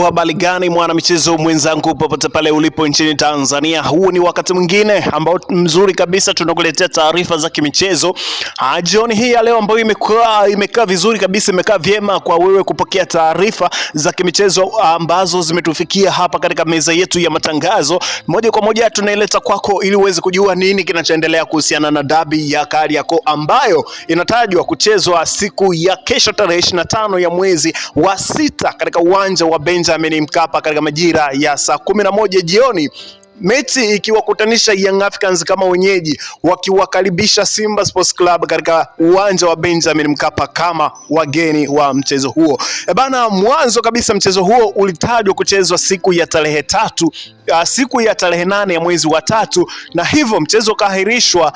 Habari gani mwana michezo mwenzangu popote pale ulipo nchini Tanzania. Huu ni wakati mwingine ambao mzuri kabisa tunakuletea taarifa za kimichezo. Jioni hii ya leo ambayo imekaa vizuri kabisa, imekaa vyema kwa wewe kupokea taarifa za kimichezo ambazo zimetufikia hapa katika meza yetu ya matangazo. Moja kwa moja tunaileta kwako ili uweze kujua nini kinachoendelea kuhusiana na dabi ya Kariakoo ambayo inatajwa kuchezwa siku ya kesho tarehe 25 ya mwezi wa 6 katika uwanja wa Benjamin Mkapa katika majira ya saa 11 jioni. Mechi ikiwakutanisha Young Africans kama wenyeji wakiwakaribisha Simba Sports Club katika uwanja wa Benjamin Mkapa kama wageni wa mchezo huo. Mwanzo kabisa mchezo huo ulitajwa kuchezwa siku ya tarehe 8 ya mwezi wa 3, na hivyo mchezo kaahirishwa.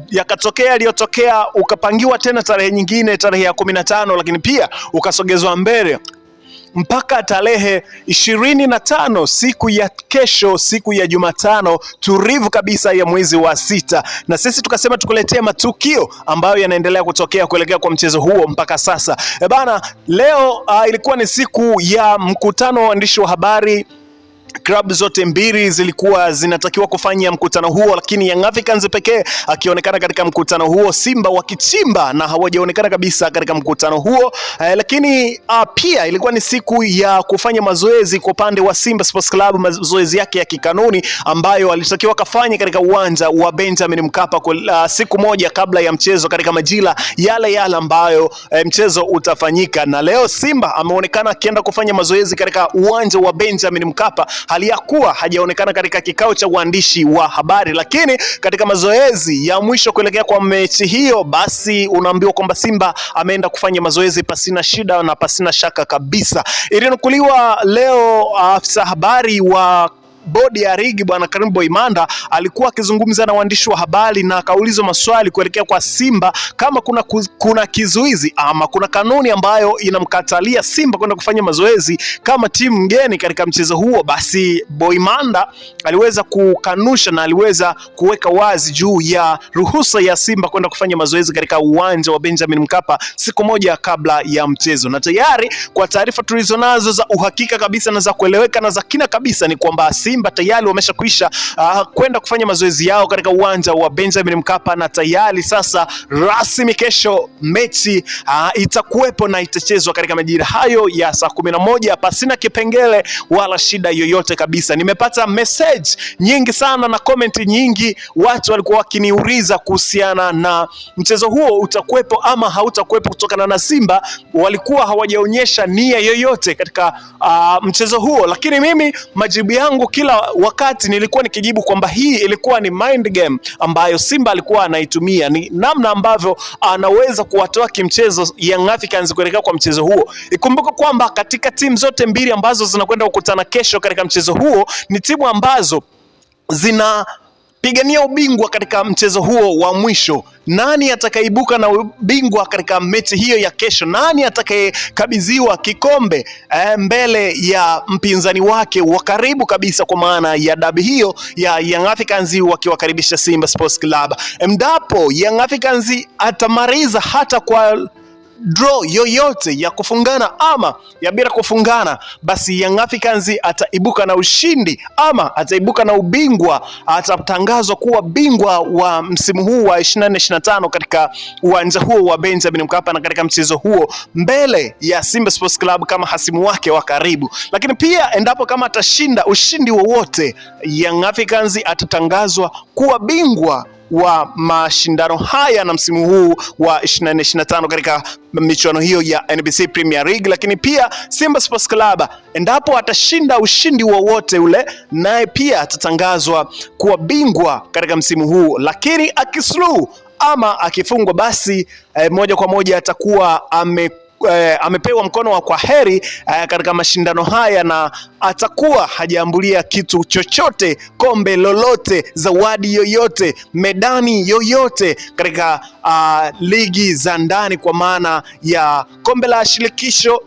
Yakatokea yaliyotokea, ukapangiwa tena tarehe nyingine, tarehe ya 15, lakini pia ukasogezwa mbele mpaka tarehe 25 siku ya kesho, siku ya Jumatano tulivu kabisa ya mwezi wa 6, na sisi tukasema tukuletee matukio ambayo yanaendelea kutokea kuelekea kwa mchezo huo mpaka sasa. Leo ilikuwa ni siku ya mkutano wa waandishi wa habari. Klabu zote mbili zilikuwa zinatakiwa kufanya mkutano huo, lakini Young Africans pekee akionekana katika mkutano huo, Simba wakichimba na hawajaonekana kabisa katika mkutano huo. Lakini pia ilikuwa ni siku ya kufanya mazoezi kwa upande wa Simba Sports Club, mazoezi yake ya kikanuni ambayo alitakiwa kafanya katika uwanja wa Benjamin Mkapa siku moja kabla ya mchezo katika majira yale ambayo mchezo utafanyika. Na leo Simba ameonekana akienda kufanya mazoezi katika uwanja wa Benjamin Mkapa, hali ya kuwa hajaonekana katika kikao cha uandishi wa habari. Lakini katika mazoezi ya mwisho kuelekea kwa mechi hiyo, basi unaambiwa kwamba Simba ameenda kufanya mazoezi pasina shida na pasina shaka kabisa. Ilinukuliwa leo afisa habari wa bodi ya ligi bwana Karim Boimanda alikuwa akizungumza na waandishi wa habari na akaulizwa maswali kuelekea kwa Simba kama kuna kizuizi ama kuna kanuni ambayo inamkatalia Simba kwenda kufanya mazoezi kama timu mgeni katika mchezo huo. Basi Boimanda aliweza kukanusha na aliweza kuweka wazi juu ya ruhusa ya Simba kwenda kufanya mazoezi katika uwanja wa Benjamin Mkapa siku moja kabla ya mchezo. Na tayari kwa taarifa tulizonazo za uhakika kabisa na za kueleweka na za kina kabisa ni kwamba Simba tayari wameshakwisha kwenda kufanya mazoezi yao katika uwanja wa Benjamin Mkapa, na tayari sasa rasmi kesho mechi itakuwepo na itachezwa katika majira hayo ya saa 11 pasina kipengele wala shida yoyote kabisa. Nimepata message nyingi sana na comment nyingi, watu walikuwa wakiniuliza kuhusiana na mchezo huo utakuwepo ama hautakuwepo, kutokana na Simba walikuwa hawajaonyesha nia yoyote katika mchezo huo. Lakini mimi majibu yangu kila wakati nilikuwa nikijibu kwamba hii ilikuwa ni mind game ambayo Simba alikuwa anaitumia, ni namna ambavyo anaweza kuwatoa kimchezo Young Africans kuelekea kwa mchezo huo. Ikumbuke kwamba katika timu zote mbili ambazo zinakwenda kukutana kesho katika mchezo huo ni timu ambazo zinapigania ubingwa katika mchezo huo wa mwisho. Nani atakaibuka na ubingwa katika mechi hiyo ya kesho? Nani atakayekabidhiwa kikombe mbele ya mpinzani wake wa karibu kabisa, kwa maana ya dabi hiyo ya Young Africans wakiwakaribisha Simba Sports Club? Endapo Young Africans atamaliza hata kwa draw yoyote ya kufungana ama ya bila kufungana, basi Young Africans ataibuka na ushindi ama ataibuka na ubingwa, atatangazwa kuwa bingwa wa msimu huu wa 24-25 katika uwanja huo wa Benjamin Mkapa na katika mchezo huo mbele ya Simba Sports Club kama hasimu wake wa karibu. Lakini pia endapo kama atashinda ushindi wowote, Young Africans atatangazwa kuwa bingwa wa mashindano haya na msimu huu wa 24-25 katika michuano hiyo ya NBC Premier League. Lakini pia Simba Sports Club endapo atashinda ushindi wowote ule, naye pia atatangazwa kuwa bingwa katika msimu huu. Lakini akisulu ama akifungwa, basi moja kwa moja atakuwa amepewa mkono wa kwaheri katika mashindano haya na atakuwa hajaambulia kitu chochote, kombe lolote, zawadi yoyote, medani yoyote katika ligi za ndani, kwa maana ya kombe la shirikisho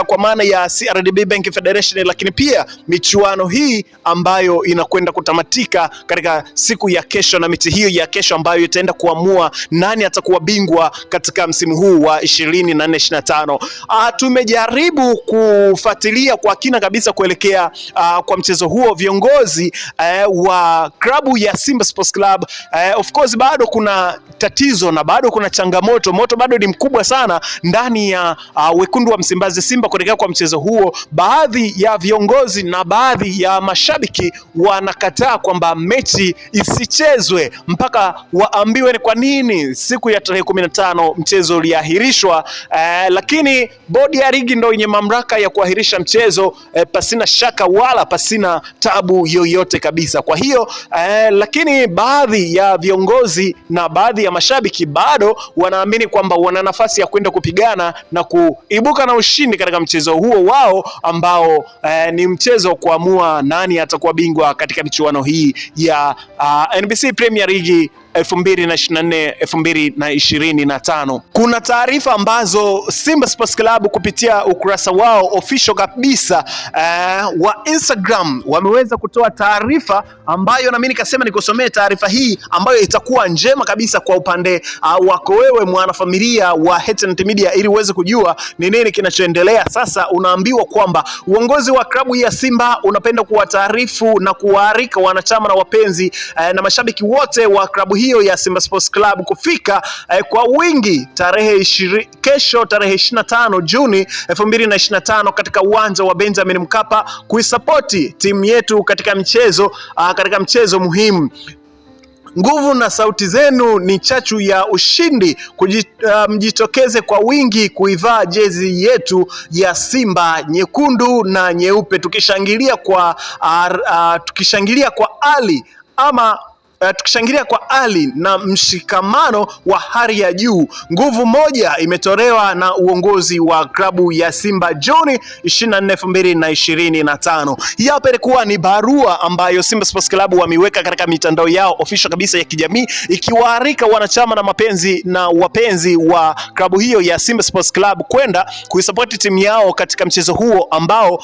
kwa maana ya CRDB Bank Federation, lakini pia michuano hii ambayo inakwenda kutamatika katika siku ya kesho, na mechi hiyo ya kesho ambayo itaenda kuamua nani atakuwa bingwa katika msimu huu wa 24-25. Tumejaribu kufuatilia kwa kina kabisa kuelekea kwa mchezo huo. Viongozi wa klabu ya Simba Sports Club, of course bado kuna tatizo na bado kuna changamoto, moto bado ni mkubwa sana ndani ya wekundu wa Msimbazi Simba kuelekea kwa mchezo huo. Baadhi ya viongozi na baadhi ya mashabiki wanakataa kwamba mechi isichezwe mpaka waambiwe ni kwa nini siku ya tarehe 15 mchezo uliahirishwa. Lakini bodi ya ligi ndio yenye mamlaka ya kuahirisha mchezo pasina shaka wala pasina tabu yoyote kabisa. Kwa hiyo lakini baadhi ya viongozi na baadhi ya mashabiki bado wanaamini kwamba wana nafasi ya kwenda kupigana na kuibuka na ushindi katika mchezo huo wao ambao ni mchezo kuamua nani atakuwa bingwa katika michuano hii ya NBC Premier League 2024-2025. Kuna taarifa ambazo Simba Sports Club kupitia ukurasa wao official kabisa wa Instagram wameweza kutoa taarifa ambayo na mimi nikasema nikusomee taarifa hii ambayo itakuwa njema kabisa kwa upande wako wewe mwanafamilia wa HTNT Media, ili uweze kujua ni nini kinachoendelea. Sasa unaambiwa kwamba uongozi wa klabu ya Simba unapenda kuwataarifu na kuwaalika wanachama na wapenzi na mashabiki wote wa klabu hiyo ya Simba Sports Club kufika kwa wingi kesho tarehe 25 Juni 2025 katika uwanja wa Benjamin Mkapa kuisapoti timu yetu katika mchezo muhimu. Nguvu na sauti zenu ni chachu ya ushindi. Mjitokeze kwa wingi kuivaa jezi yetu ya Simba nyekundu na nyeupe, tukishangilia kwa ali na mshikamano wa hali ya juu. Nguvu moja imetolewa na uongozi wa klabu ya Simba Juni 24, 2025. Hii hapa ilikuwa ni barua ambayo Simba Sports Club wameweka katika mitandao yao official kabisa ya kijamii, ikiwaalika wanachama na wapenzi wa klabu hiyo ya Simba Sports Club kwenda kuisupport timu yao katika mchezo huo ambao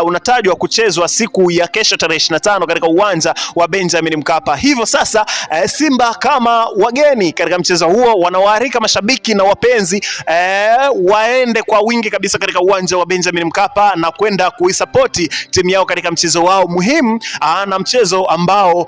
unatajwa kuchezwa siku ya kesho tarehe 25 katika uwanja wa Benjamin Mkapa. Hivyo sasa Simba kama wageni katika mchezo huo wanawaalika mashabiki na wapenzi waende kwa wingi kabisa katika uwanja wa Benjamin Mkapa na kwenda kuisapoti timu yao katika mchezo wao muhimu, na mchezo ambao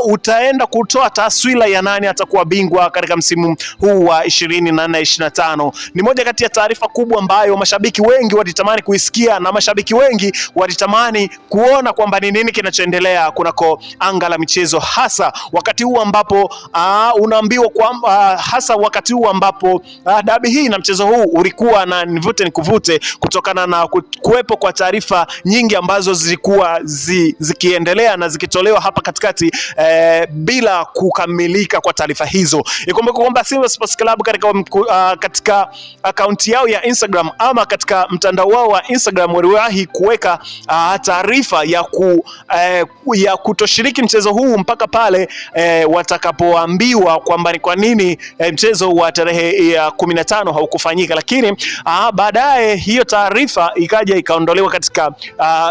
utaenda kutoa taswira ya nani atakuwa bingwa katika msimu huu wa 24-25. Ni moja kati ya taarifa kubwa ambayo mashabiki wengi walitamani kuisikia na mashabiki wengi walitamani kuona kwamba ni nini kinachoendelea kunako anga la michezo, hasa wakati huu ambapo unaambiwa kwamba dabi hii na mchezo huu ulikuwa na nivute nikuvute kutokana na kuwepo kwa taarifa nyingi ambazo zilikuwa zikiendelea na zikitolewa hapa katikati bila kukamilika kwa taarifa hizo. Ikumbuke kwamba Simba Sports Club katika akaunti yao ya Instagram ama katika mtandao wao wa Instagram waliwahi kuweka taarifa ya kutoshiriki mchezo huu mpaka pale watakapoambiwa kwamba ni kwa nini mchezo wa tarehe ya 15 haukufanyika, lakini baadaye hiyo taarifa ikaondolewa katika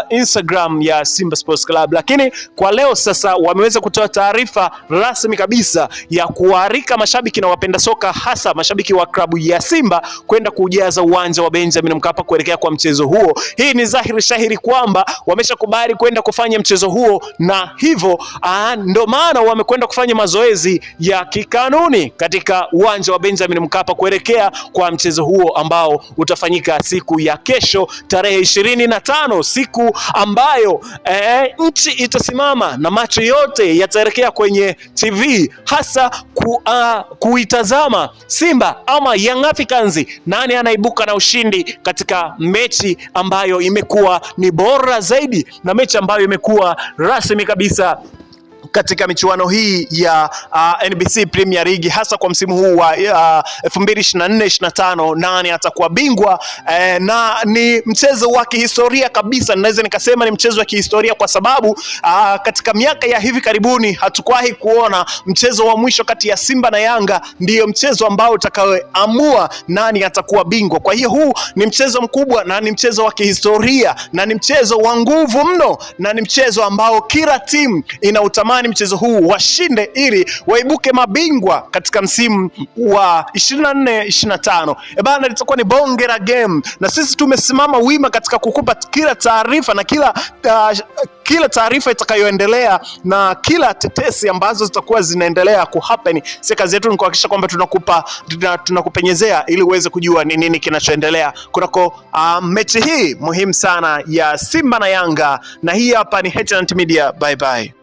Instagram ya Simba Sports Club. Lakini kwa leo sasa wameweza kutoa taarifa rasmi kabisa ya kuwaalika mashabiki na wapenda soka, hasa mashabiki wa klabu ya Simba kwenda kujaza uwanja wa Benjamin Mkapa kuelekea kwa mchezo huo. Hii ni dhahiri shahiri kwamba wameshakubali kwenda kufanya mchezo huo, na hivyo ndio maana wamekwenda kufanya mazoezi ya kikanuni katika uwanja wa Benjamin Mkapa kuelekea kwa mchezo huo ambao utafanyika siku ya kesho tarehe 25, siku ambayo nchi itasimama na macho yote yataelekea kwenye TV, hasa kuitazama Simba ama Young Africans, nani anaibuka na ushindi katika mechi ambayo imekuwa ni bora zaidi na mechi ambayo imekuwa rasmi kabisa katika michuano hii ya NBC Premier League, hasa kwa msimu huu wa 2024-25. Nani atakuwa bingwa? Na ni mchezo wa kihistoria kabisa, naweza nikasema ni mchezo wa kihistoria kwa sababu katika miaka ya hivi karibuni hatukuwahi kuona mchezo wa mwisho kati ya Simba na Yanga ndiyo mchezo ambao utakaoamua nani atakuwa bingwa. Kwa hiyo huu ni mchezo mkubwa na ni mchezo wa kihistoria na ni mchezo wa nguvu mno na ni mchezo ambao kila timu inautamani mchezo huu washinde ili waibuke mabingwa katika msimu wa 24-25. Bana, litakuwa ni bonge la game na sisi tumesimama wima katika kukupa kila taarifa na kila taarifa itakayoendelea na kila tetesi ambazo zitakuwa zinaendelea kuhappen. Sisi kazi yetu ni kuhakikisha kwamba tunakupenyezea ili uweze kujua ni nini kinachoendelea kunako mechi hii muhimu sana ya Simba na Yanga, na hii hapa ni H&T Media. Bye bye.